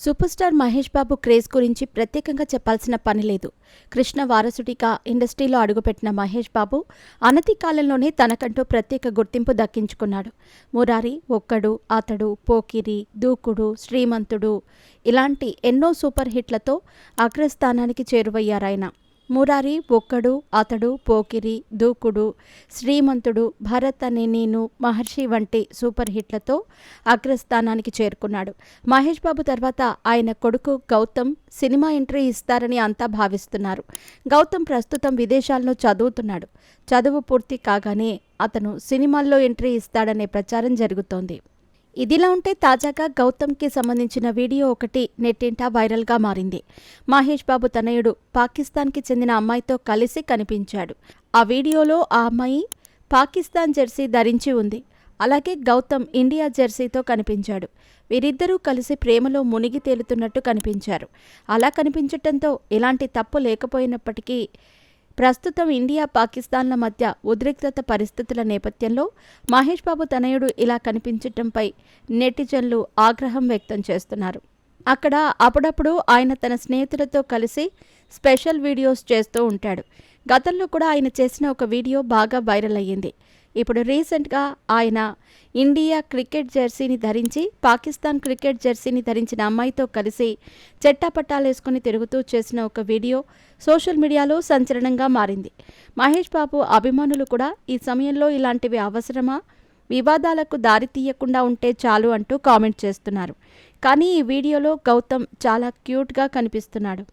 Super star Mahesh Babu craze గురించి ప్రత్యేకంగా చెప్పాల్సిన పని లేదు. కృష్ణ వారసుడిగా ఇండస్ట్రీలో అడుగుపెట్టిన మహేష్ బాబు అనతి కాలంలోనే తనకంటూ ప్రత్యేక గుర్తింపు దక్కించుకున్నాడు. మురారి, ఒక్కడు, అతడు, పోకిరి, దూకుడు, శ్రీమంతుడు ఇలాంటి ఎన్నో సూపర్ హిట్లతో అగ్రస్థానానికి చేరువయ్యారాయన. మురారి, ఒక్కడు, అతడు, పోకిరి, దూకుడు, శ్రీమంతుడు, భరత్ అనే నేను, మహర్షి వంటి సూపర్ హిట్లతో అగ్రస్థానానికి చేరుకున్నాడు. మహేష్ బాబు తర్వాత ఆయన కొడుకు గౌతమ్ సినిమా ఎంట్రీ ఇస్తారని అంతా భావిస్తున్నారు. గౌతమ్ ప్రస్తుతం విదేశాల్లో చదువుతున్నాడు. చదువు పూర్తి కాగానే అతను సినిమాల్లో ఎంట్రీ ఇస్తాడనే ప్రచారం జరుగుతోంది. ఇదిలా ఉంటే తాజాగా గౌతమ్కి సంబంధించిన వీడియో ఒకటి నెట్టింట వైరల్గా మారింది. మహేష్ బాబు తనయుడు పాకిస్తాన్కి చెందిన అమ్మాయితో కలిసి కనిపించాడు. ఆ వీడియోలో ఆ అమ్మాయి పాకిస్తాన్ జెర్సీ ధరించి ఉంది. అలాగే గౌతమ్ ఇండియా జెర్సీతో కనిపించాడు. వీరిద్దరూ కలిసి ప్రేమలో మునిగి తేలుతున్నట్టు కనిపించారు. అలా కనిపించటంతో ఎలాంటి తప్పు లేకపోయినప్పటికీ ప్రస్తుతం ఇండియా పాకిస్తాన్ల మధ్య ఉద్రిక్తత పరిస్థితుల నేపథ్యంలో మహేష్ బాబు తనయుడు ఇలా కనిపించటంపై నెటిజన్లు ఆగ్రహం వ్యక్తం చేస్తున్నారు. అక్కడ అప్పుడప్పుడు ఆయన తన స్నేహితులతో కలిసి స్పెషల్ వీడియోస్ చేస్తూ ఉంటాడు. గతంలో కూడా ఆయన చేసిన ఒక వీడియో బాగా వైరల్ అయ్యింది. ఇప్పుడు రీసెంట్గా ఆయన ఇండియా క్రికెట్ జెర్సీని ధరించి పాకిస్తాన్ క్రికెట్ జెర్సీని ధరించిన అమ్మాయితో కలిసి చెట్టాపట్టాలేసుకుని తిరుగుతూ చేసిన ఒక వీడియో సోషల్ మీడియాలో సంచలనంగా మారింది. మహేష్ బాబు అభిమానులు కూడా ఈ సమయంలో ఇలాంటివి అవసరమా, వివాదాలకు దారి తీయకుండా ఉంటే చాలు అంటూ కామెంట్ చేస్తున్నారు. కానీ ఈ వీడియోలో గౌతమ్ చాలా క్యూట్గా కనిపిస్తున్నాడు.